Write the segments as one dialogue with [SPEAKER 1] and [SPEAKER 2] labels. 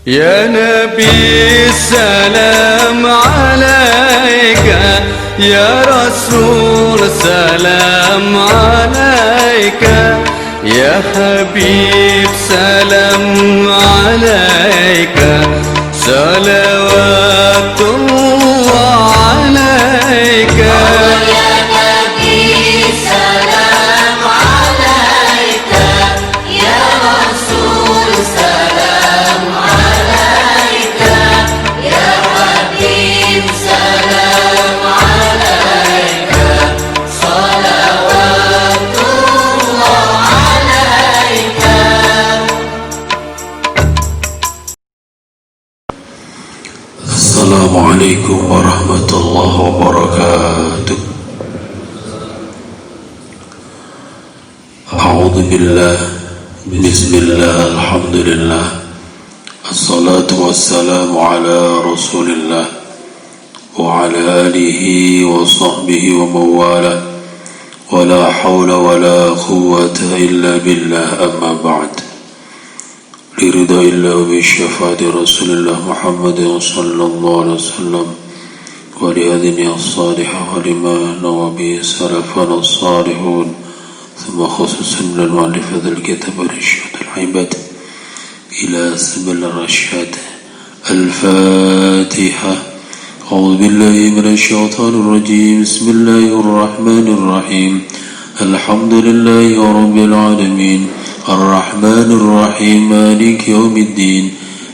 [SPEAKER 1] يا نبي السلام عليك، يا رسول سلام عليك، يا حبيب سلام عليك، صلوات الله عليك.
[SPEAKER 2] يا نبي سلام عليك، يا رسول سلام عليك، يا حبيب سلام عليك، صلوات الله عليك.
[SPEAKER 3] السلام عليكم ورحمة الله وبركاته. أعوذ بالله، بسم الله، الحمد لله، الصلاة والسلام على رسول الله وعلى آله وصحبه ومن والاه، ولا حول ولا قوة إلا بالله، أما بعد. لرضا الله وبشفاعة رسول الله محمد صلى الله عليه وسلم ولهديه الصالح ولما نوى به سلفنا الصالحون، ثم خصوصا للمؤلف هذا الكتاب إرشاد العباد إلى سبيل الرشاد. الفاتحة. أعوذ بالله من الشيطان الرجيم. بسم الله الرحمن الرحيم. الحمد لله رب العالمين، الرحمن الرحيم، مالك يوم الدين،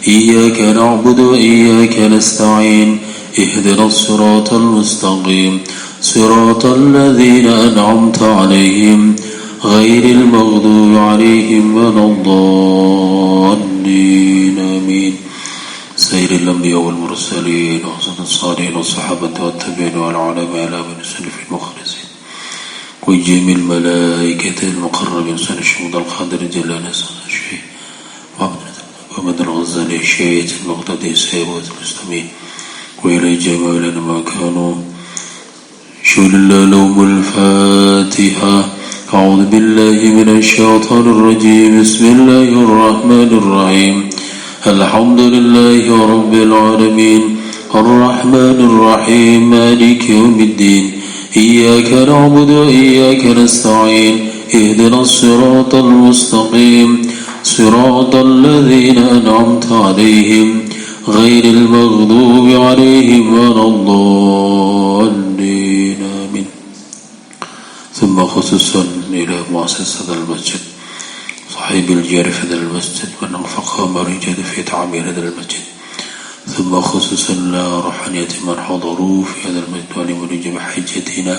[SPEAKER 3] إياك نعبد وإياك نستعين، اهدنا الصراط المستقيم، صراط الذين أنعمت عليهم غير المغضوب عليهم ولا الضالين، آمين. سير الأنبياء والمرسلين وحسن الصالحين والصحابة والتابعين والعلماء الآمنين السلف المخلصين وجميع الملائكة المقربين سنة الشهود القادر جلاله سنة الشيخ محمد الغزالي الشيخ المقتدي سيبوة المسلمين وإلى جميع ما كانوا شول الله لهم. الفاتحة. أعوذ بالله من الشيطان الرجيم. بسم الله الرحمن الرحيم. الحمد لله رب العالمين، الرحمن الرحيم، مالك يوم الدين، إياك نعبد وإياك نستعين، اهدنا الصراط المستقيم، صراط الذين أنعمت عليهم غير المغضوب عليهم ولا الضالين، آمين. ثم خصوصا إلى مؤسسة المسجد صاحب الجار في هذا المسجد من أنفق مريجة في تعمير هذا المسجد، ثم خصوصا لروحانية من حضروا في هذا المسجد ولمريج حجتنا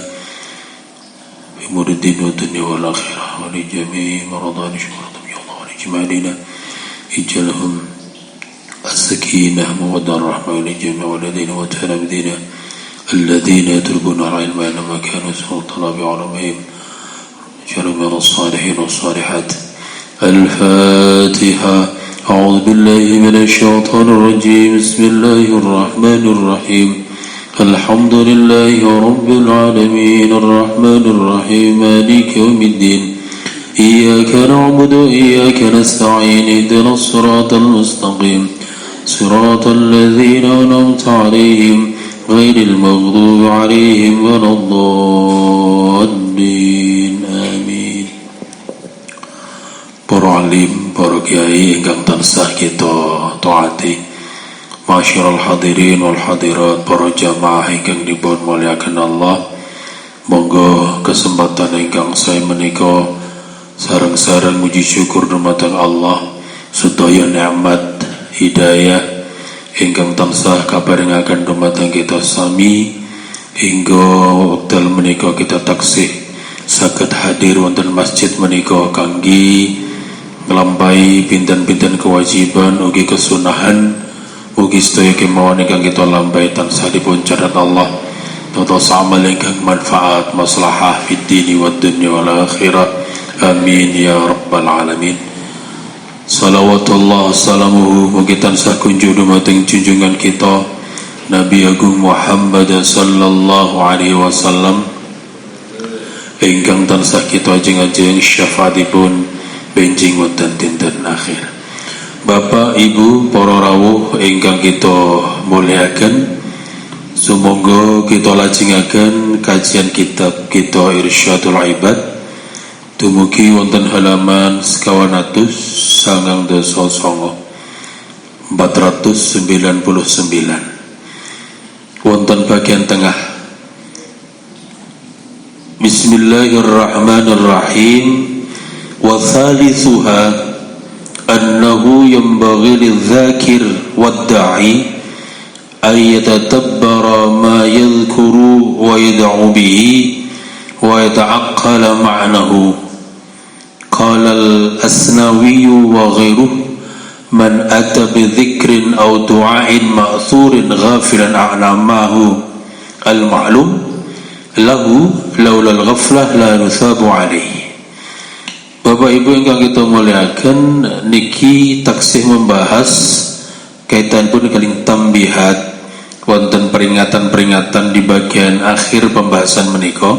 [SPEAKER 3] بأمور الدين والدنيا والآخرة، ولجميع مرضى شمرضهم يا الله، ولجمالنا اجعلهم السكينة مودة الرحمة، ولجميع والذين وتلامذين الذين يتركون العلم لما كانوا يسمعون طلاب علمهم، اجعلهم من الصالحين والصالحات. الفاتحة. أعوذ بالله من الشيطان الرجيم. بسم الله الرحمن الرحيم. الحمد لله رب العالمين، الرحمن الرحيم، مالك يوم الدين، إياك نعبد وإياك نستعين، اهدنا الصراط المستقيم، صراط الذين أنعمت عليهم غير المغضوب عليهم ولا الضالين، آمين. Para alim, para kiai ingkang tansah kita taati, Masyiral hadirin wal hadirat, para jamaah ingkang dipun muliakan Allah, monggo kesempatan ingkang saya menika sareng-sareng muji syukur dumateng Allah sedaya nikmat hidayah ingkang tansah kaparingaken dumateng kita sami hingga wekdal menika kita taksih saged hadir wonten masjid menika kangge nglampahi pinten-pinten kewajiban ugi kesunahan, ugi sedaya kemawon ingkang kita lampahi tansah dipun catat Allah dados amal ingkang manfaat maslahah fid dini wad dunya wal akhirah, amin ya rabbal alamin. Salawatullah salamuhu mugi tansah kunjuk dumateng junjungan kita Nabi Agung Muhammad sallallahu alaihi wasallam ingkang tansah kita ajeng-ajeng syafaatipun benjing wonten dinten akhir. Bapak, Ibu, para rawuh ingkang kita muliaken, sumangga kita lajengaken kajian kitab kita Irsyadul Ibad dumugi wonten halaman 499 wonten bagian tengah. Bismillahirrahmanirrahim. Wa thalithuha annahu yanbaghi lidh-dhakir wad-da'i ay yatadabbara ma yadhkuru wa yad'u bihi wa yata'aqqala ma'nahu. Qala al-Asnawi wa ghayruhu man ata bi dhikrin aw du'ain ma'thurin ghafilan a'lamahu al-ma'lum lahu laula al-ghaflah la yuthabu alayhi. Bapak Ibu ingkang kita muliakan, niki taksih membahas kaitan pun kaling tambihat wonten peringatan-peringatan di bagian akhir pembahasan menika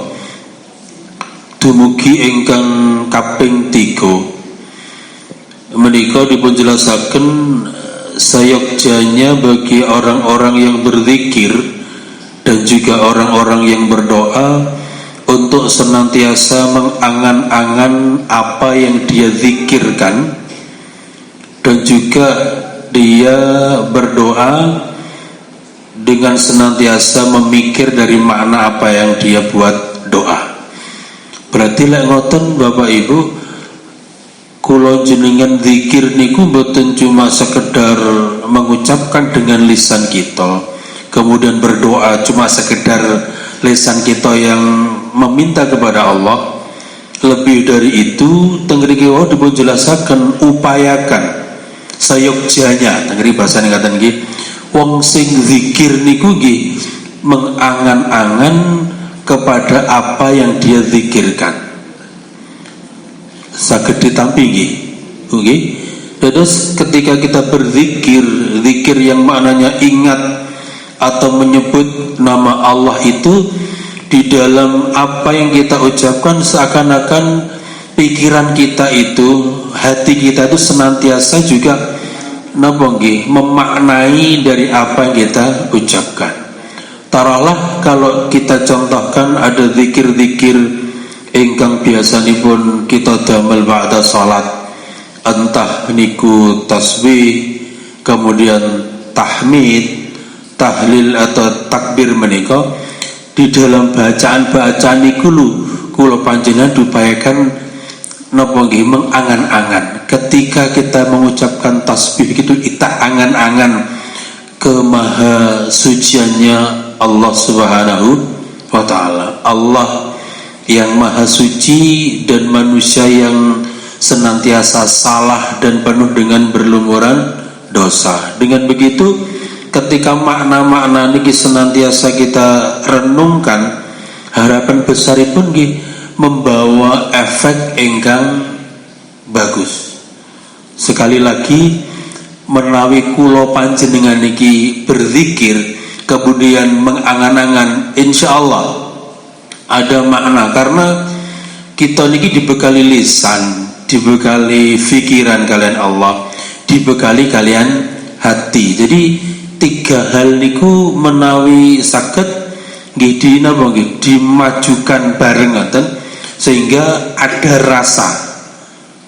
[SPEAKER 3] dumugi ingkang kaping 3 menika dipun jelasaken sayogjanya bagi orang-orang yang berzikir dan juga orang-orang yang berdoa untuk senantiasa mengangan-angan apa yang dia zikirkan, dan juga dia berdoa dengan senantiasa memikir dari makna apa yang dia buat doa. Berarti lek ngoten Bapak Ibu, kula jenengan zikir niku mboten cuma sekedar mengucapkan dengan lisan kita, kemudian berdoa cuma sekedar lisan kita yang meminta kepada Allah. Lebih dari itu tengriki wau dipun jelasaken upayakan sayogjanya, tengriki bahasa ngaten nggih, wong sing zikir niku nggih mengangan-angan kepada apa yang dia zikirkan. Saged ditampi nggih. Nggih. Terus ketika kita berzikir, zikir yang maknanya ingat atau menyebut nama Allah itu, di dalam apa yang kita ucapkan seakan-akan pikiran kita itu, hati kita itu senantiasa juga memaknai dari apa yang kita ucapkan. Taruhlah kalau kita contohkan ada zikir-zikir ingkang biasanipun kita damel ba'da salat, entah niku tasbih, kemudian tahmid, tahlil atau takbir menika, di dalam bacaan-bacaan niku kula panjenengan diupayakan napa nggih mengangan-angan. Ketika kita mengucapkan tasbih itu kita angan-angan kemaha suciannya Allah Subhanahu wa taala. Allah yang maha suci dan manusia yang senantiasa salah dan penuh dengan berlumuran dosa. Dengan begitu, ketika makna-makna niki senantiasa kita renungkan, harapan besaripun nggih membawa efek ingkang bagus. Sekali lagi, menawi kula panjenengan niki berzikir kemudian mengangan-angan, insyaallah ada makna, karena kita niki dibekali lisan, dibekali pikiran kalian Allah, dibekali kalian hati. Jadi 3 hal niku menawi saged nggih dimajukan bareng ngoten, sehingga ada rasa.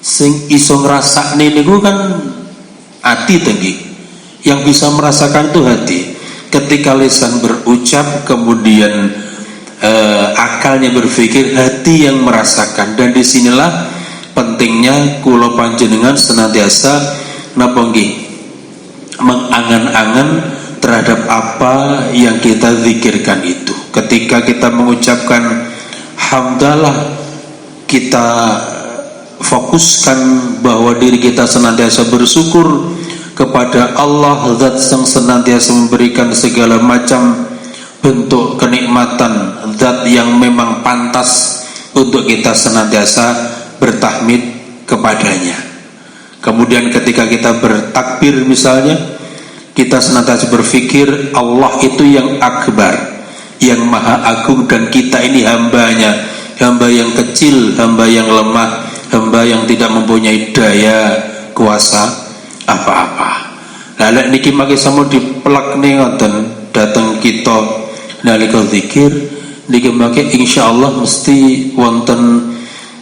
[SPEAKER 3] Sing iso ngrasakne niku kan hati tenggi. Yang bisa merasakan itu hati. Ketika lisan berucap, kemudian akalnya berpikir, hati yang merasakan. Dan disinilah pentingnya kula panjenengan senantiasa napa nggih mengangan-angan terhadap apa yang kita zikirkan itu. Ketika kita mengucapkan hamdalah, kita fokuskan bahwa diri kita senantiasa bersyukur kepada Allah, zat yang senantiasa memberikan segala macam bentuk kenikmatan, zat yang memang pantas untuk kita senantiasa bertahmid kepadanya. Kemudian ketika kita bertakbir misalnya, kita senantiasa berpikir Allah itu yang akbar, yang maha agung, dan kita ini hambanya, hamba yang kecil, hamba yang lemah, hamba yang tidak mempunyai daya kuasa apa-apa. Lah lek niki mangke sama dipelekne ngoten dateng kita nalika zikir niki mangke insyaallah mesti wonten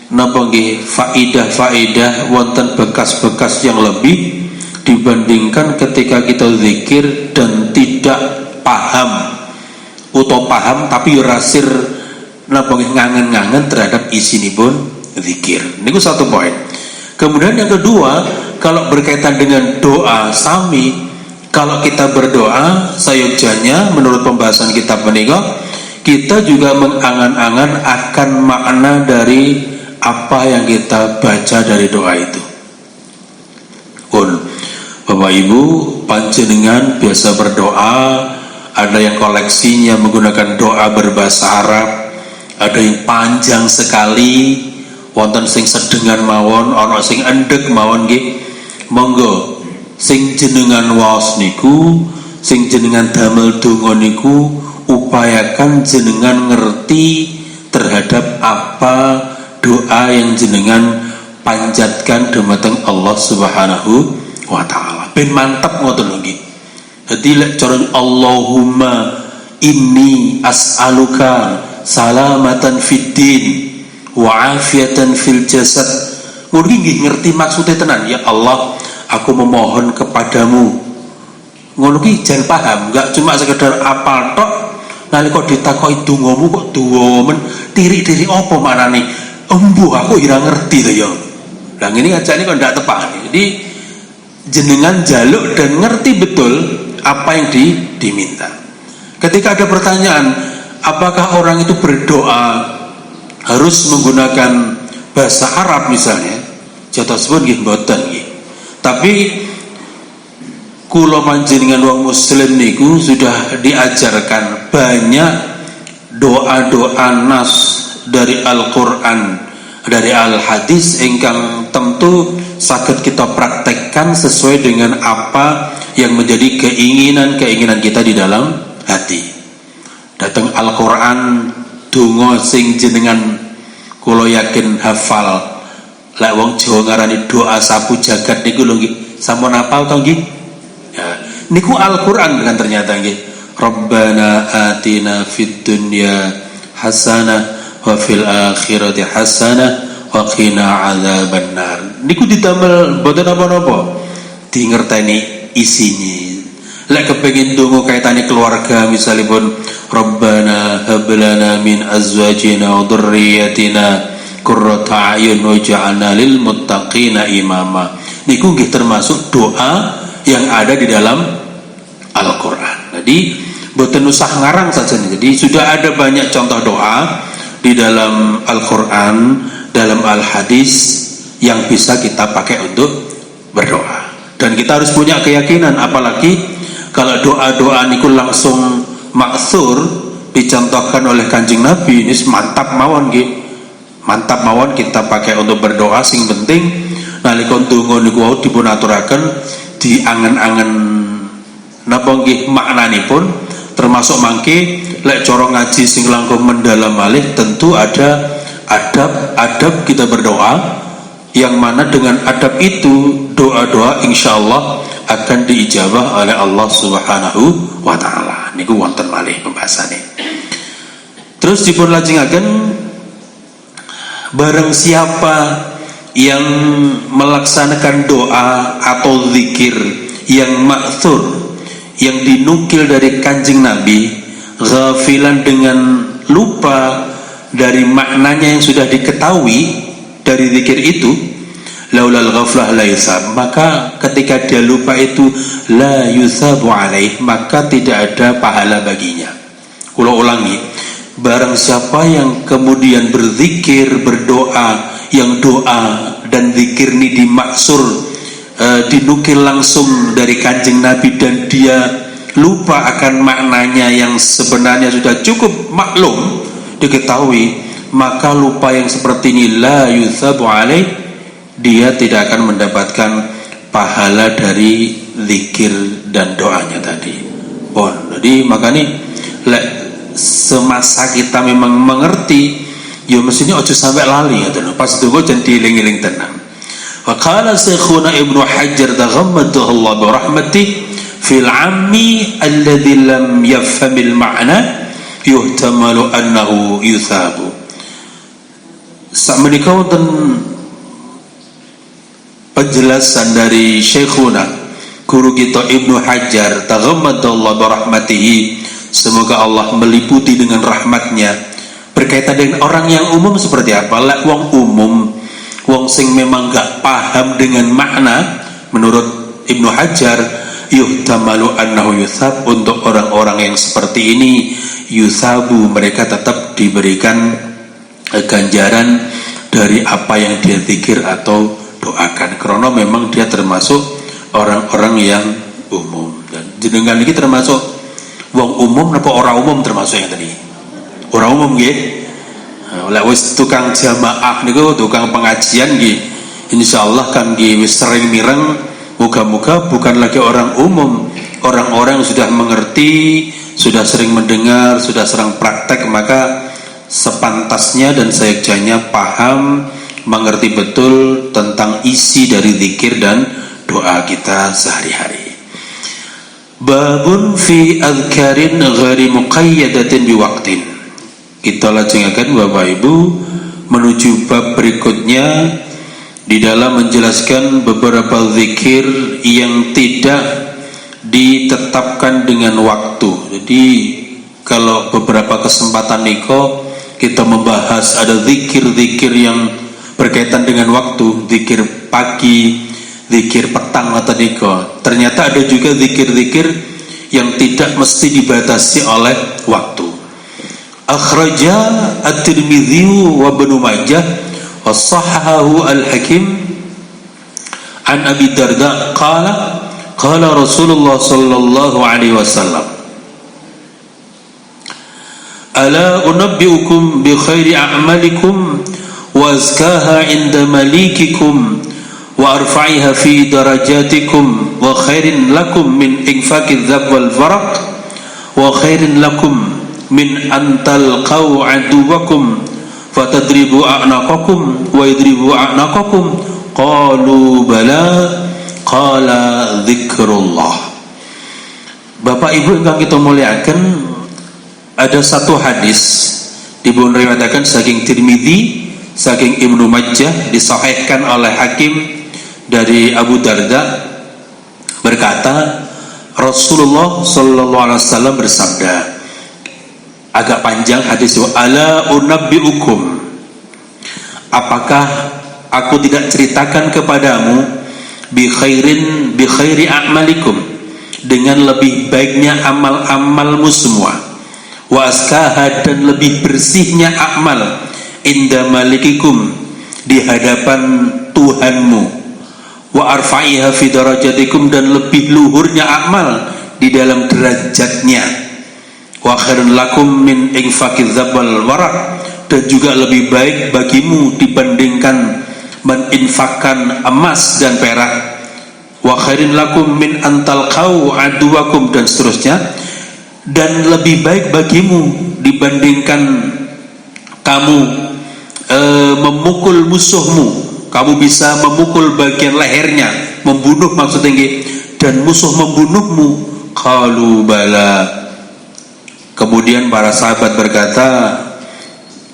[SPEAKER 3] napa nggih faidah-faidah, wonten bekas-bekas yang lebih dibandingkan ketika kita zikir dan tidak paham atau paham tapi rasir napa nggih ngangen-ngangen terhadap isinipun zikir. Niku satu poin. Kemudian yang kedua, kalau berkaitan dengan doa sami, kalau kita berdoa sayojanya menurut pembahasan kitab menika kita juga mengangan-angan akan makna dari apa yang kita baca dari doa itu. Bapak Ibu panjenengan biasa berdoa, ada yang koleksinya menggunakan doa berbahasa Arab, ada yang panjang sekali, wonten sing sedengan mawon, ana sing endek mawon nggih. Monggo sing jenengan waos niku, sing jenengan damel donga niku upayakan jenengan ngerti terhadap apa doa yang jenengan panjatkan dumateng Allah Subhanahu wa taala. Ben mantep ngoten lho nggih. Dadi lek cara Allahumma inni as'aluka salamatan fid din wa afiatan fil jasad. Mungkin ngerti maksudnya tenan, ya Allah, aku memohon kepadamu. Ngono ki jan paham, enggak cuma sekedar apal tok. Nalika ditakoki dongamu kok duwa men tirik-tirik apa manane? Embuh aku ora ngerti to ya. Lah ngene ajane kok ndak tepak. Jadi jenengan jaluk dan ngerti betul apa yang diminta. Ketika ada pertanyaan, apakah orang itu berdoa harus menggunakan bahasa Arab misalnya, jatuh nggih mboten nggih. Tapi kula panjenengan wong muslim niku sudah diajarkan banyak doa-doa nas dari Al-Qur'an, dari Al-Hadis ingkang tentu saged kita praktekkan sesuai dengan apa yang menjadi keinginan-keinginan kita di dalam hati. Datang Al-Qur'an donga sing jenengan kula yakin hafal. Lek wong Jawa ngarani doa sapu jagat niku lho nggih. Sampun hafal to nggih? Ya, niku Al-Qur'an kan ternyata nggih. Rabbana atina fid dunya hasanah wa fil akhirati hasanah wa qina adzabannar. Niku ditamel boten apa-apa. Di ngerteni isinya. Lek kepengin donga kaitane keluarga misalipun Rabbana hab lana min azwajina wa dzurriyyatina qurrata a'yun waj'alna lil muttaqina imama. Niku nggih termasuk doa yang ada di dalam Al-Qur'an. Jadi boten usah ngarang saja. Jadi sudah ada banyak contoh doa di dalam Al-Qur'an, dalam Al-Hadis yang bisa kita pakai untuk berdoa. Dan kita harus punya keyakinan, apalagi kalau doa-doa niku langsung maksur dicontohkan oleh Kanjeng Nabi, ini mantap mawon nggih. Mantap mawon kita pakai untuk berdoa. Sing penting nalika donga niku dipun aturaken diangen-angen napa nggih maknanipun, termasuk mangke lek cara ngaji sing langkung mendalam malih tentu ada adab kita berdoa, yang mana dengan adab itu doa-doa insyaallah akan diijabah oleh Allah Subhanahu wa taala. Niku wonten malih pembahasannya. Terus dipun lajengaken, barang siapa yang melaksanakan doa atau zikir yang ma'thur, yang dinukil dari Kanjeng Nabi, ghafilan dengan lupa dari maknanya yang sudah diketahui dari zikir itu, laulal ghaflah la yusab, maka ketika dia lupa itu la yusabu alaih, maka tidak ada pahala baginya. Kula ulangi, barang siapa yang kemudian berzikir, berdoa, yang doa dan zikir ini dimaksur, dinukil langsung dari Kanjeng Nabi, dan dia lupa akan maknanya yang sebenarnya sudah cukup maklum diketahui, maka lupa yang seperti ini la yusabu alaih, dia tidak akan mendapatkan pahala dari zikir dan doanya tadi. Jadi makanya semasa kita memang mengerti, ya mestinya ojo sampai lali ya, pas donga jangan dieling-eling tenang. Faqala Syekhuna Ibnu Hajar taghammadahu Allah bi rahmatih fil ammi alladhi lam yafhamil ma'na yuhtamalu annahu yuthabu. Sakmenika wonten penjelasan dari Syekhuna guru kita Ibnu Hajar taghammadallahu bi rahmatihi, semoga Allah meliputi dengan rahmatnya, berkaitan dengan orang yang umum seperti apa. Lek wong umum, wong sing memang gak paham dengan makna, menurut Ibnu Hajar yuhtamalu annahu yuthab, untuk orang-orang yang seperti ini yuthabu, mereka tetap diberikan ganjaran dari apa yang dia zikir atau doakan, karena memang dia termasuk orang-orang yang umum. Dan jenengan ini termasuk wong umum apa orang umum, termasuk yang tadi orang umum nggih. Oleh wis tukang jamaah niku, tukang pengajian nggih, insyaallah kan nggih wis sering mireng, moga-moga bukan lagi orang umum, orang-orang yang sudah mengerti, sudah sering mendengar, sudah sering praktek, maka sepantasnya dan seyogyanya paham, mengerti betul tentang isi dari zikir dan doa kita sehari-hari. Babun fi adhkarin ghairi muqayyadatin biwaqtin. Kita lajengaken Bapak Ibu menuju bab berikutnya di dalam menjelaskan beberapa zikir yang tidak ditetapkan dengan waktu. Jadi kalau beberapa kesempatan niko kita membahas ada zikir-zikir yang berkaitan dengan waktu, zikir pagi, zikir petang atau niko. Ternyata ada juga zikir-zikir yang tidak mesti dibatasi oleh waktu. Akhraja At-Tirmidzi wa Ibnu Majah wa sahhahu Al-Hakim an Abi Darda qala Rasulullah sallallahu alaihi wasallam, ala unabbiukum bi khairi a'malikum wa azkaha 'inda malikikum wa arfa'iha fi darajatikum wa khairin lakum min infaqidh dhab wal faraq wa khairin lakum min antal qaw aduwakum fatadribu a'naqakum wa yadribu a'naqakum. Qalu bala, qala dzikrullah. Bapak Ibu ingkang kita muliakan, ada satu hadis dipun riwayatkan saking Tirmidzi, saking Ibnu Majah, disahihkan oleh Hakim dari Abu Darda, berkata Rasulullah sallallahu alaihi wasallam bersabda, agak panjang hadis itu, ala unabbiukum, apakah aku tidak ceritakan kepadamu bi khairi a'malikum, dengan lebih baiknya amal-amalmu semua, wa askaha, dan lebih bersihnya amal, inda malikikum, di hadapan Tuhanmu, wa arfa'iha fi darajatikum, dan lebih luhurnya amal di dalam derajatnya, wa khairun lakum min infaqidz dzabal warak, dan juga lebih baik bagimu dibandingkan meninfakkan emas dan perak, wa khairin lakum min antalqau aduwakum, dan seterusnya, dan lebih baik bagimu dibandingkan kamu memukul musuhmu, kamu bisa memukul bagian lehernya, membunuh maksudnya, dan musuh membunuhmu. Qalu bala, kemudian para sahabat berkata,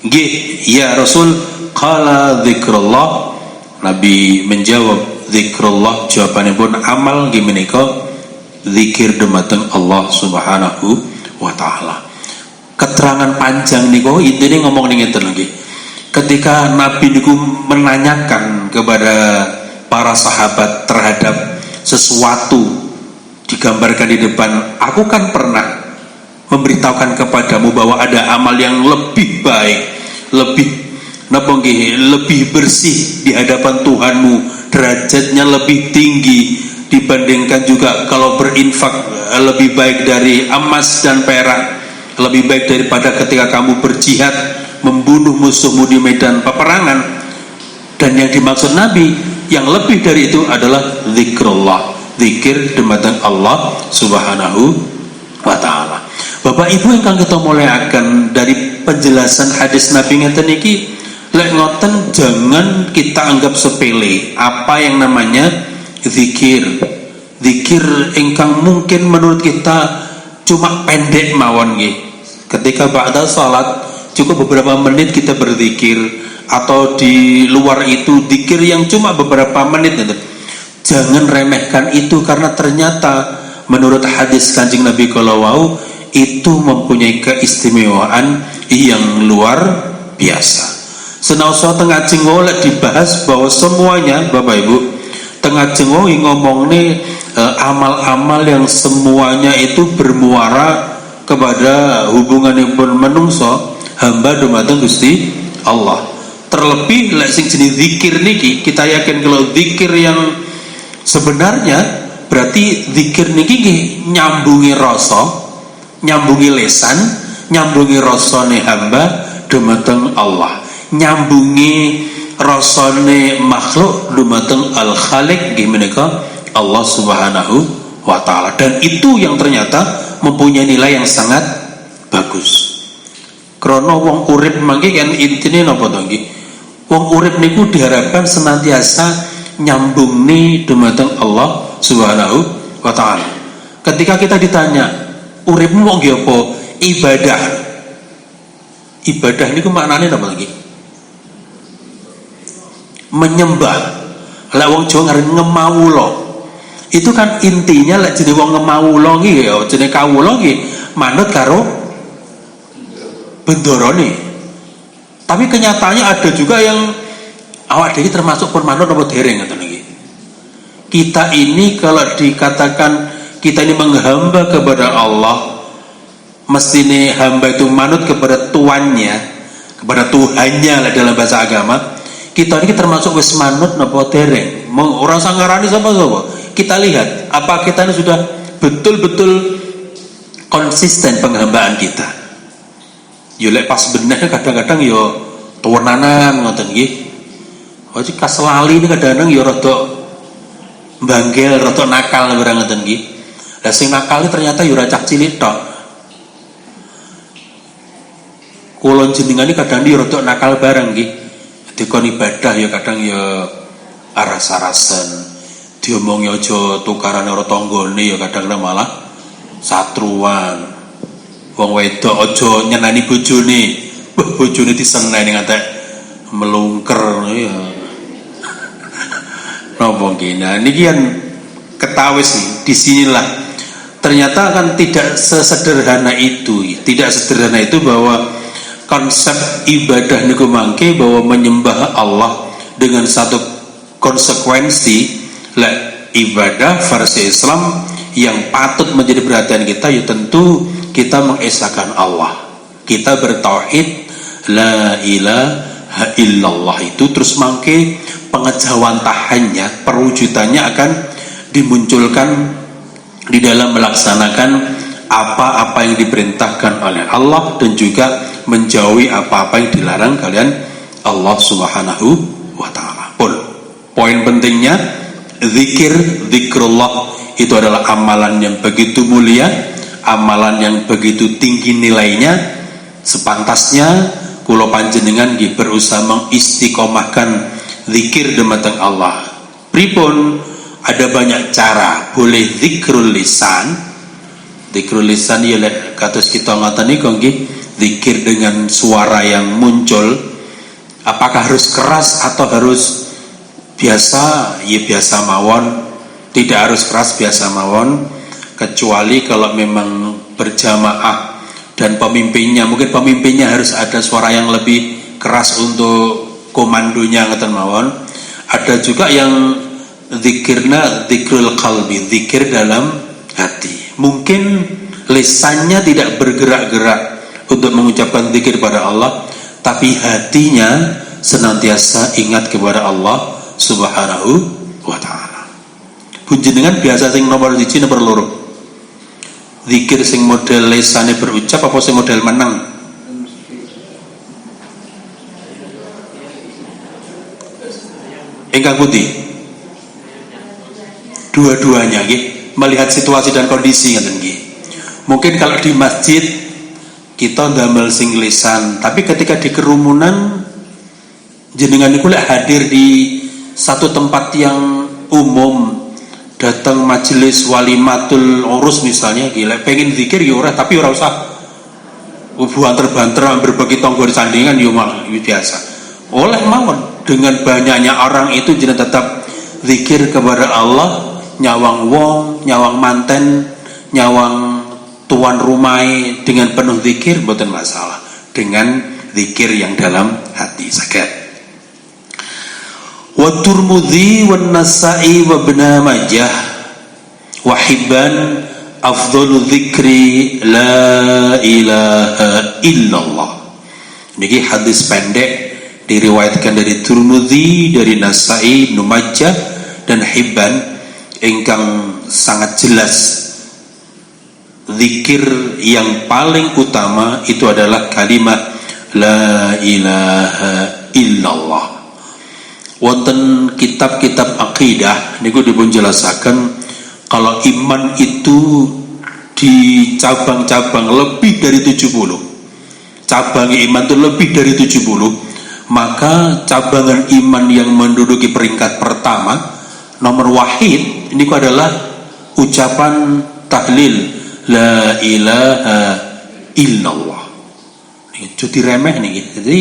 [SPEAKER 3] nggih ya Rasul. Qala dzikrullah, Nabi menjawab, zikrullah, jawabannya pun amal gimeniko zikir dumateng Allah subhanahu wa ta'ala. Keterangan panjang niko intinya ngomong ngeten lagi. Ketika Nabi niku menanyakan kepada para sahabat terhadap sesuatu, digambarkan di depan, aku kan pernah memberitahukan kepadamu bahwa ada amal yang lebih baik, lebih bersih di hadapan Tuhanmu, derajatnya lebih tinggi dibandingkan juga kalau berinfak, lebih baik dari emas dan perak, lebih baik daripada ketika kamu berjihad membunuh musuhmu di medan peperangan. Dan yang dimaksud Nabi yang lebih dari itu adalah zikrullah, zikir dumateng Allah subhanahu wa ta'ala. Bapak Ibu yang kita muliakan, dari penjelasan hadis Nabi ngeten iki Lek ngoten jangan kita anggap sepele apa yang namanya zikir. Zikir ingkang mungkin menurut kita cuma pendek mawon nggih. Ketika ba'da salat cukup beberapa menit kita berzikir, atau di luar itu zikir yang cuma beberapa menit gitu. Jangan remehkan itu, karena ternyata menurut hadis Kanjeng Nabi kalawau itu mempunyai keistimewaan yang luar biasa. Senaosa tengah jenggo lek dibahas bahwa semuanya Bapak Ibu tengah jenggo ngomong nih amal-amal yang semuanya itu bermuara kepada hubunganipun menungso hamba dumateng Gusti Allah. Terlebih lek sing jenis zikir niki kita yakin kalau zikir yang sebenarnya berarti zikir niki nyambungi rasa, nyambungi lesan, nyambungi rasane hamba dumateng Allah, nyambungi rasane makhluk dumateng Al-Khaliq nggih menika Allah Subhanahu wa taala, dan itu yang ternyata mempunyai nilai yang sangat bagus. Krana wong urip mangke kan intine napa to nggih? Wong urip niku diharapkan senantiasa nyambungi dumateng Allah Subhanahu wa taala. Ketika kita ditanya, uripmu mau nggih apa? Ibadah. Ibadah niku maknane napa nggih? Menyembah. Lek wong Jawa ngarep ngemawula. Itu kan intinya lek jenenge wong ngemawula nggih ya, jenenge kawula nggih manut karo bendarane. Tapi kenyataannya ada juga yang awak dhewe termasuk pun manut apa dereng ngoten nggih. Kita ini kalau dikatakan kita ini menghamba kepada Allah, mestine hamba itu manut kepada tuannya, kepada Tuhannya lah dalam bahasa agama. Kita ini termasuk wis manut napa dereng? Orang sangarani sapa-sapa. Kita lihat apa kita ini sudah betul-betul konsisten penghambaan kita. Yo lek pas bener kadang-kadang yo tuwenanan ngoten nggih. Ojo kaselali ini kadang-kadang yo rada banggel, rada nakal barang ngoten nggih. Lah sing nakal ternyata yo ora cah cilik tok. Kula jenengan iki kadang yo rada nakal barang nggih. Dikon ibadah ya kadang ya aras-arasen, diomongi aja tukaran karo tanggane ya kadang malah satruan. Wong wedok aja nyenani bojone, bojone diseneni ngantek melungker ya. Napa nggih? Nah niki kan ketawis nih, disinilah ternyata kan tidak sesederhana itu, tidak sederhana itu bahwa konsep ibadah niku mangke bahwa menyembah Allah dengan satu konsekuensi lah ibadah versi Islam yang patut menjadi perhatian kita ya tentu kita mengesahkan Allah, kita bertauhid la ilaha illallah itu terus mangke pengejawantahannya, perwujudannya akan dimunculkan di dalam melaksanakan apa-apa yang diperintahkan oleh Allah dan juga menjauhi apa-apa yang dilarang kalian Allah Subhanahu wa taala. Poin pentingnya zikrullah itu adalah amalan yang begitu mulia, amalan yang begitu tinggi nilainya. Sepantasnya kula panjenengan nggih berusaha mengistiqomahkan zikir dumateng Allah. Pripun? Ada banyak cara. Boleh zikrul lisan. Zikrul lisan ya lek kados kita ngoten niku nggih, zikir dengan suara yang muncul. Apakah harus keras atau harus biasa? Ya biasa mawon. Tidak harus keras, biasa mawon. Kecuali kalau memang berjamaah dan pemimpinnya, mungkin pemimpinnya harus ada suara yang lebih keras untuk komandonya ngoten mawon. Ada juga yang zikirna zikrul qalbi, zikir dalam hati. Mungkin lisannya tidak bergerak-gerak untuk mengucapkan zikir pada Allah, tapi hatinya senantiasa ingat kepada Allah Subhanahu wa taala. Punjenengan biasa sing nomor 1 nomor 2? Zikir sing model lisane berucap apa sing model meneng? Ingkang putih? Dua-duanya nggih. Melihat situasi dan kondisi ngoten nggih. Mungkin kalau di masjid kita ndamel sing lisan, tapi ketika di kerumunan jenengan niku lek hadir di satu tempat yang umum, datang majelis walimatul urus misalnya, gila pengen zikir ya ora, tapi ora usah banter-banter berbagi tonggo sandingan ya malah biasa. Oleh mawon dengan banyaknya orang itu jenengan tetap zikir kepada Allah, nyawang wong, nyawang manten, nyawang tuan rumai dengan penuh zikir mboten masalah, dengan zikir yang dalam hati saged. Wa Tirmidzi wan Nasa'i wa Ibnu Majah wa Hibban afdalu dzikri la ilaha illallah. Niki hadis pendek diriwayatkan dari Tirmidzi, dari Nasa'i, Ibnu Majah dan Hibban ingkang sangat jelas zikir yang paling utama itu adalah kalimat la ilaha illallah. Wonten kitab-kitab akidah niku dipun jelasaken kalau iman itu di cabang-cabang lebih dari 70. Cabang iman itu lebih dari 70, maka cabangan iman yang menduduki peringkat pertama nomor wahid ini adalah ucapan tahlil la ilaha illallah. Ini cuti remeh nih. Jadi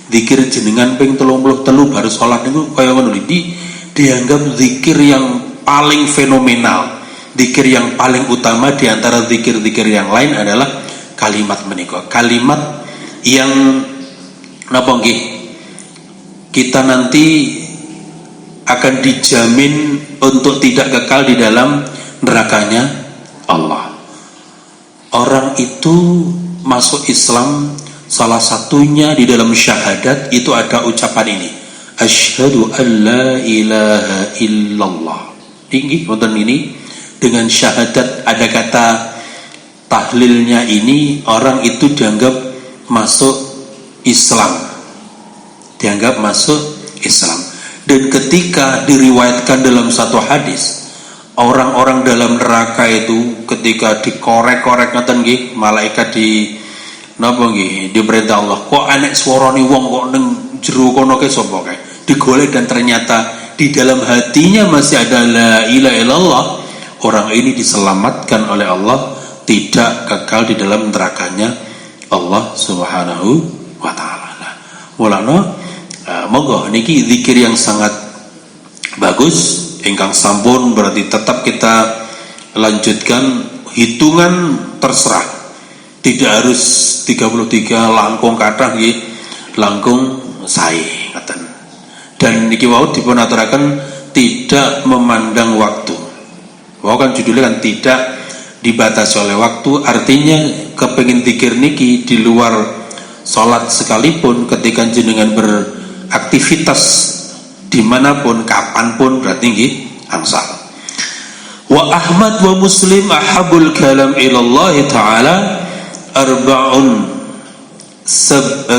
[SPEAKER 3] zikir jenengan ping 33 baru sholat niku kaya ngono dianggap zikir yang paling fenomenal, zikir yang paling utama di antara zikir-zikir yang lain adalah kalimat menika. Kalimat yang napa nggih? Kita nanti akan dijamin untuk tidak kekal di dalam nerakanya Allah. Orang itu masuk Islam salah satunya di dalam syahadat itu ada ucapan ini, asyhadu an la ilaha illallah. Tinggi wonten ini dengan syahadat ada kata tahlilnya ini, orang itu dianggap masuk Islam, dianggap masuk Islam. Dan ketika diriwayatkan dalam satu hadis, orang-orang dalam neraka itu ketika dikorek-korek ngoten nggih, malaikat di napa nggih diperintah Allah, kok anek swarane wong kok ning jero kono ke sapa kae, digolek dan ternyata di dalam hatinya masih ada la ilaha illallah. Orang ini diselamatkan oleh Allah, tidak kekal di dalam nerakanya Allah Subhanahu wa taala. Nah, mulane monggo niki zikir yang sangat bagus ingkang sampun, berarti tetap kita lanjutkan hitungan terserah. Tidak harus 33 langkung kathah nggih, langkung sae ngaten. Dan niki wau dipun aturaken tidak memandang waktu. Wau kan judulnya kan tidak dibatasi oleh waktu, artinya kepengin zikir niki di luar salat sekalipun, ketika jenengan beraktivitas dimanapun kapanpun berarti nggih angsal. Wa Ahmad wa Muslim ahabul kalam ilallah ta'ala arba'un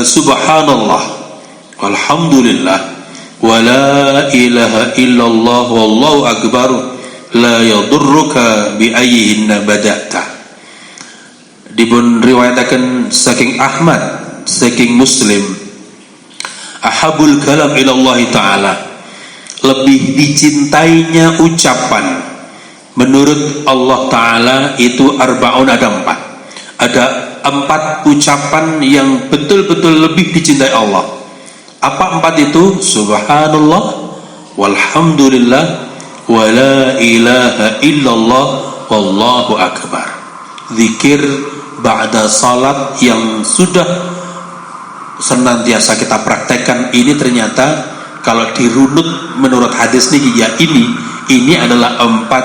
[SPEAKER 3] subhanallah walhamdulillah wa la ilaha illallah wallahu akbar la yadurruka bi ayyihinna bada'ta. Dipun riwayataken saking Ahmad, saking Muslim, ahabul kalam ilallah ta'ala, lebih dicintainya ucapan menurut Allah Ta'ala itu arba'un, ada empat ucapan yang betul-betul lebih dicintai Allah. Apa empat itu? Subhanallah walhamdulillah wa la ilaha illallah wallahu akbar. Zikir ba'da salat yang sudah senantiasa kita praktekkan ini, ternyata kalau dirunut menurut hadis nih ya ini adalah empat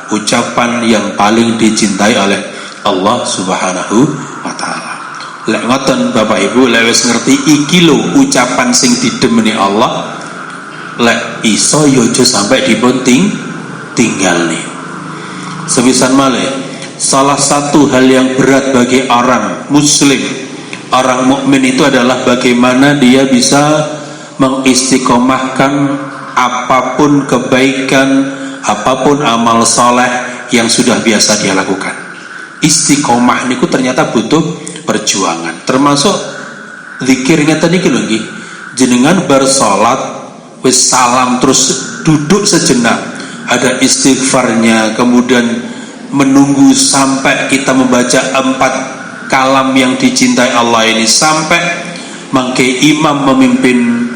[SPEAKER 3] ucapan yang paling dicintai oleh Allah Subhanahu wa taala. Lek ngoten Bapak Ibu, lek wis ngerti iki lho ucapan sing didemeni Allah, lek iso yo aja sampai dipun tinggal nih. Sepisan malih, salah satu hal yang berat bagi orang muslim, orang mukmin itu adalah bagaimana dia bisa mengistiqomahkan apapun kebaikan, apapun amal soleh yang sudah biasa dia lakukan. Istiqomah niku ternyata butuh perjuangan. Termasuk zikirnya tadi lho nggih. jenengan bersolat wis salam terus duduk sejenak, ada istighfarnya, kemudian menunggu sampai kita membaca 4 kalam yang dicintai Allah ini, sampai mangke imam memimpin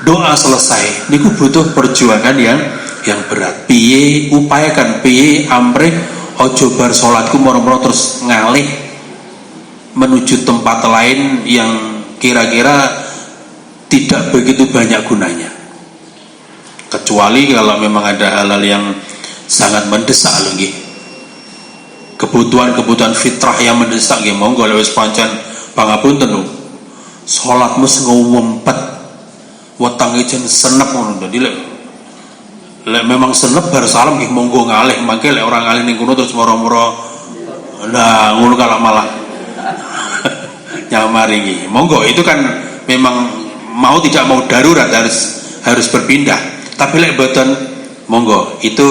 [SPEAKER 3] doa selesai, niku butuh perjuangan yang berat. Piye upayakan, piye amrih ojo bar salatku moro-moro terus ngalih menuju tempat lain yang kira-kira tidak begitu banyak gunanya, kecuali kalau memang ada hal-hal yang sangat mendesak lagi, kebutuhan fitrah yang mendesak nggih, monggo lewis pancen pangapunten lho, salatmu ngempet wetang ijen senep ngono. Dadi lek memang senep bar salam nggih monggo ngalih, mangke lek orang ngalih ning kono terus moro-moro nah ngono kalau malah nyamari nggih, monggo itu kan memang mau tidak mau darurat harus berpindah. Tapi lek boten monggo itu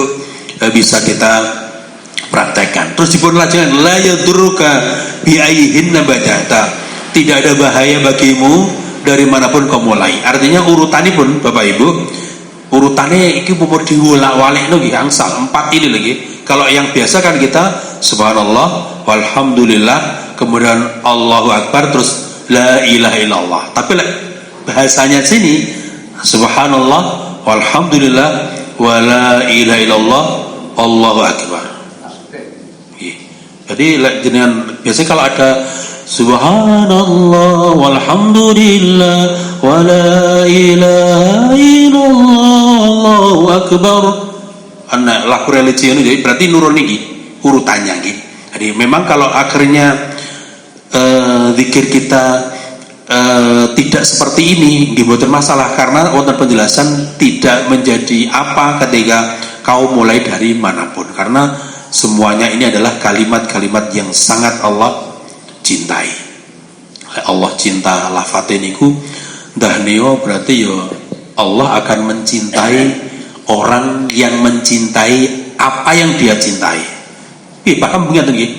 [SPEAKER 3] bisa kita praktekkan. Terus dipun lajengan la yadurruka bi ayyihinna badata, tidak ada bahaya bagimu dari manapun kau mulai. Artinya urutannya pun Bapak Ibu, urutannya iki umur diwolak-walik nggih angsal 4 ini lagi. Kalau yang biasa kan kita subhanallah walhamdulillah kemudian Allahu akbar terus la ilaha illallah. Tapi lek bahasanya sini subhanallah walhamdulillah wa la ilaha illallah Allahu akbar. Jadi jenengan biasanya kalau ada subhanallah walhamdulillah wa la ilaha illallah Allahu akbar, anak laku religi ini jadi berarti nurun ini urutannya gitu. Jadi memang kalau akhirnya zikir kita tidak seperti ini nggih mboten masalah, karena wonten penjelasan tidak menjadi apa ketika kau mulai dari manapun, karena semuanya ini adalah kalimat-kalimat yang sangat Allah cintai. Allah cinta lafate niku dahniyo berarti yo Allah akan mencintai orang yang mencintai apa yang dia cintai. Paham begitu nggih?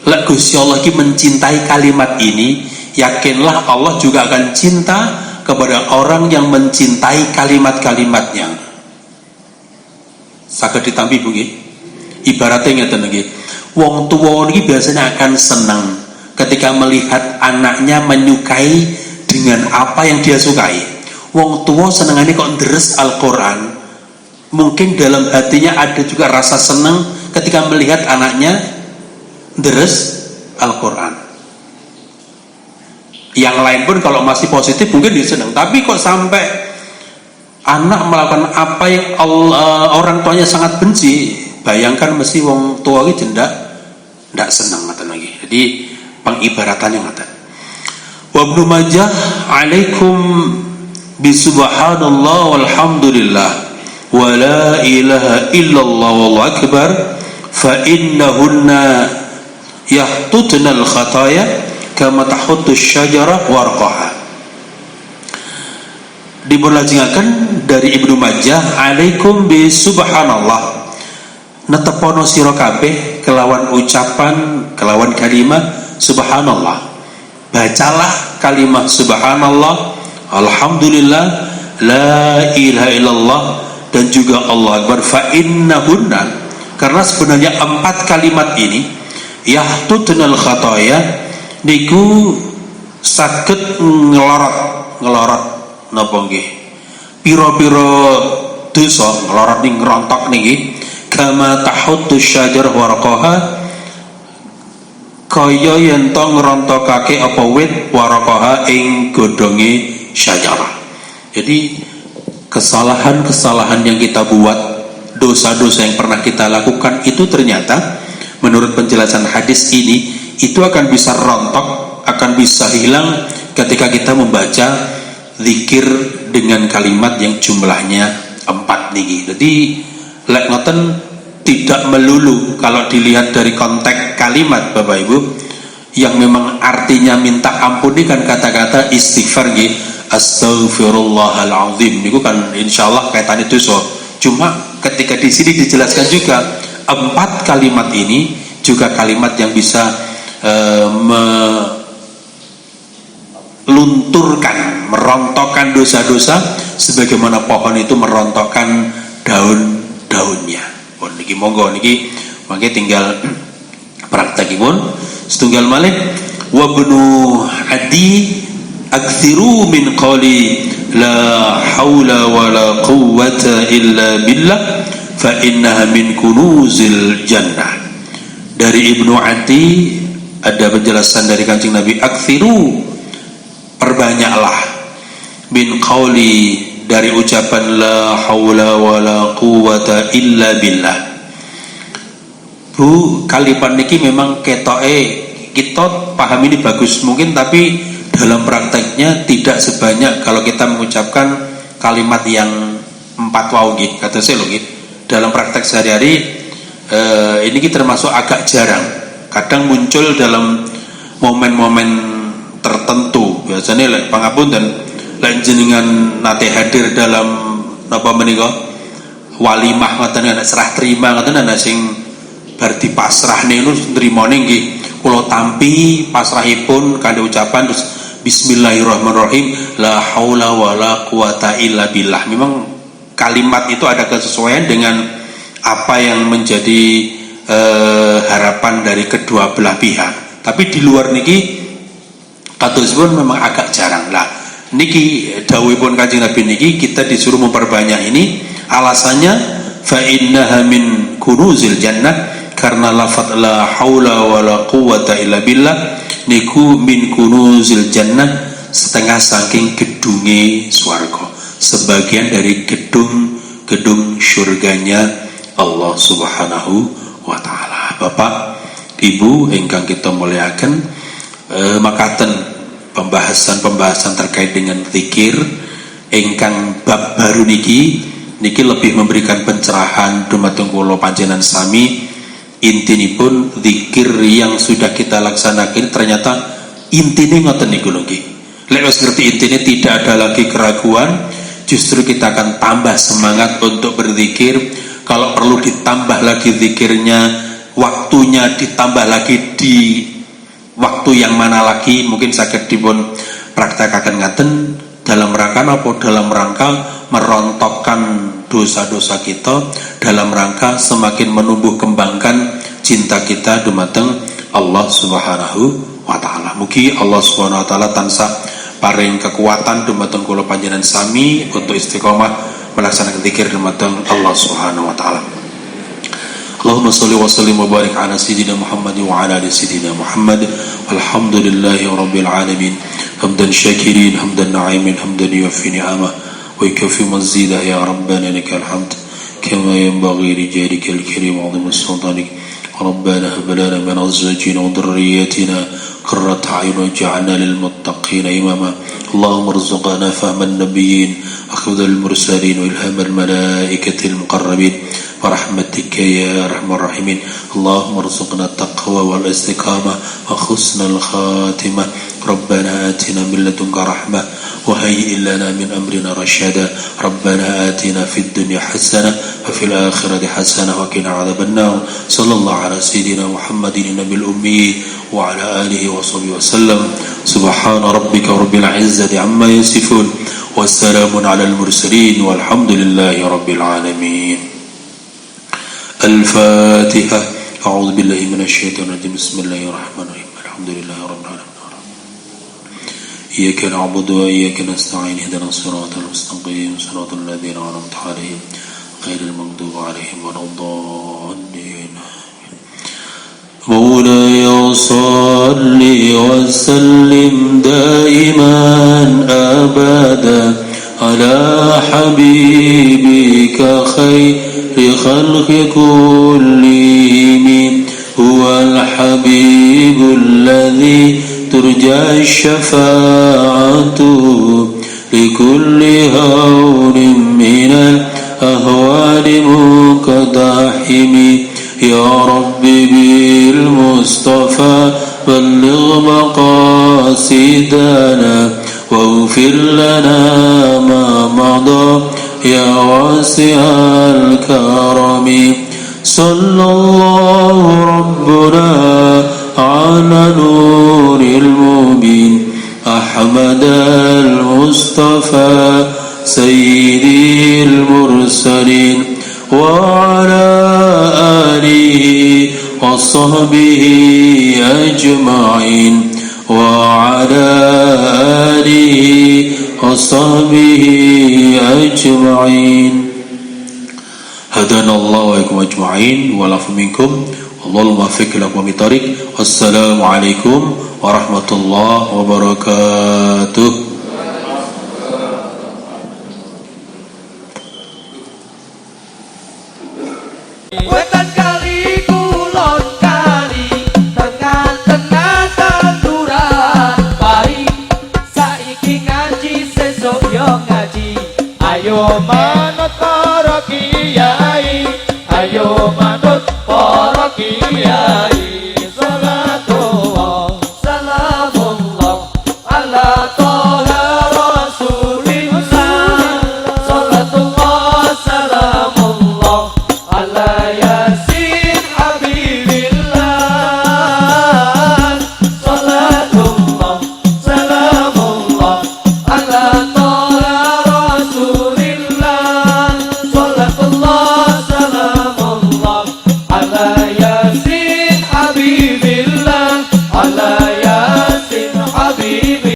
[SPEAKER 3] Lek Gusti Allah ki mencintai kalimat ini, yakinlah Allah juga akan cinta kepada orang yang mencintai kalimat-kalimatnya. Saged ditampi Bu nggih? Ibaratnya ngeten nggih. Wong tuwa niki biasanya akan senang ketika melihat anaknya menyukai dengan apa yang dia sukai. Wong tua senengane kok deres Al-Qur'an. Mungkin dalam hatinya ada juga rasa senang ketika melihat anaknya deres Al-Quran. Yang lain pun kalau masih positif mungkin dia senang, tapi kok sampai anak melakukan apa yang orang tuanya sangat benci, bayangkan mesti wong tua iki ndak senang ngoten lagi. Jadi pengibaratannya ngoten. Wa Ibnu Majah alaikum bi subhanallah walhamdulillah wa la ilaha illallah wallahu akbar fa innahunna yahtutna al-khataya kama tahuttu syajarah warqaha. Diberlajengaken dari Ibnu Majah alaikum bi subhanallah, netepono sira kabeh kelawan ucapan kelawan kalimat subhanallah. Bacalah kalimat subhanallah, alhamdulillah, la ilaha illallah dan juga Allah akbar. Fa innahunna, karena sebenarnya 4 kalimat ini yahtutnal khataya niku saged ngelorot napa nggih pira-pira dosa, ngelorot ning ngrontok niki kama tahuttu syajar warqaha, kaya yen to ngrontokake apa wit warqaha ing godhonge syajarah. Jadi kesalahan-kesalahan yang kita buat, dosa-dosa yang pernah kita lakukan itu ternyata menurut penjelasan hadis ini itu akan bisa rontok, akan bisa hilang ketika kita membaca zikir dengan kalimat yang jumlahnya 4 niki. Jadi lek ngoten tidak melulu kalau dilihat dari konteks kalimat Bapak Ibu yang memang artinya minta ampun ini kan kata-kata istighfar nggih, astaghfirullahalazim niku kan insyaallah kaitan itu so. Cuma ketika di sini dijelaskan juga 4 kalimat ini juga kalimat yang bisa melunturkan merontokkan dosa-dosa sebagaimana pohon itu merontokkan daun-daunnya. Pun niki monggo niki mangke tinggal praktekipun setunggal malih wa ibnu adi aktsiru min qali la haula wala quwwata illa billah fa innaha min kunuzil jannah. Dari Ibnu Adi ada penjelasan dari Kanjeng Nabi, aktsiru, perbanyaklah, min qauli, dari ucapan la haula wala quwwata illa billah. Bu, kalimat niki memang ketoke kita paham ini bagus mungkin, tapi dalam prakteknya tidak sebanyak kalau kita mengucapkan kalimat yang 4 wau nggih. Kata saya lho nggih, dalam praktek sehari-hari ini termasuk agak jarang. Kadang muncul dalam momen-momen tertentu. Biasanya lek pangapunten lek jenengan nate hadir dalam napa menika walimah ngoten ana serah terima ngoten ana sing bar dipasrahne niku nrimane nggih kula tampi pasrahipun kanthi ucapan terus bismillahirrahmanirrahim la haula wala quwata illa billah. Memang kalimat itu ada kesesuaian dengan apa yang menjadi harapan dari kedua belah pihak. Tapi di luar niki katusipun memang agak jarang lah. Niki dawuhipun Kanjeng Nabi niki kita disuruh memperbanyak ini. Alasannya fa innaha min kunuzil jannah, karena lafaz la haula wala quwwata illa billah niku min kunuzil jannah, setengah saking gedunge swarga, sebagian dari gedung surganya Allah Subhanahu wa taala. Bapak Ibu ingkang kita muliakan, makaten pembahasan terkait dengan zikir ingkang bab baru niki lebih memberikan pencerahan dumateng kula panjenengan sami. Intinipun zikir yang sudah kita laksanakan ternyata intine ngoten niku lho nggih. Lek wis ngerti intine tidak ada lagi keraguan, justru kita akan tambah semangat untuk berzikir. Kalau perlu ditambah lagi zikirnya, waktunya ditambah lagi di waktu yang mana lagi, mungkin saged dipun praktekaken ngaten dalam rangka apa? Dalam rangka merontokkan dosa-dosa kita, dalam rangka semakin menumbuh kembangkan cinta kita dumateng Allah Subhanahu wa taala. Mugi Allah Subhanahu wa taala tansah paring kekuatan dumateng kula panjenengan sami untuk istiqomah melaksanakan zikir dumateng Allah Subhanahu wa taala. Allahumma shalli wa sallim wa barik ala sayyidina Muhammad wa ala ali sayyidina Muhammad. Walhamdulillahi rabbil alamin. Hamdan syakirin, hamdan na'imin, hamdan yuwaffi ni'amah wa yukafi mazidah ya rabbana lakal hamd kama yanbaghi li jalikal karim wa 'azimi sultanik. ربنا هب لنا من أزواجنا وذرياتنا قرة أعين واجعلنا للمتقين إماما. اللهم ارزقنا فهم النبيين وحفظ المرسلين وإلهام الملائكة المقربين برحمتك يا أرحم الراحمين. اللهم ارزقنا التقوى والاستقامة وحسن الخاتمة. ربنا آتنا من لدنك رحمة وهيئ لنا من أمرنا رشدا. ربنا آتنا في الدنيا حسنة وفي الآخرة حسنة وقنا عذاب النار. صلى الله على سيدنا محمد النبي الأمي وعلى آله وصحبه وسلم. سبحان ربك رب العزة عما يصفون والسلام على المرسلين والحمد لله رب العالمين. الفاتحة. أعوذ بالله من الشيطان الرجيم. بسم الله الرحمن الرحيم. الحمد لله رب العالمين. إياك نعبد وإياك نستعين. اهدنا الصراط المستقيم صراط الذين أنعمت عليهم غير المغضوب عليهم ولا الضالين. مولاي صل وسلم دائما أبدا على حبيبك خير خلق كلهم. هو الحبيب الذي ترجى الشفاعة لكل هول من الأهوال مقتحم. يا رب بالمصطفى بلغ مقاصدنا واغفر لنا ما مضى يا واسع الكرم. صلى الله ربنا على نور المبين أحمد المصطفى سيد المرسلين وعلى آله وصحبه أجمعين وعلى آله وصحبه أجمعين هدانا الله وإياكم أجمعين والعفو منكم والله الموفق لكم بطريق والسلام عليكم ورحمة الله وبركاته.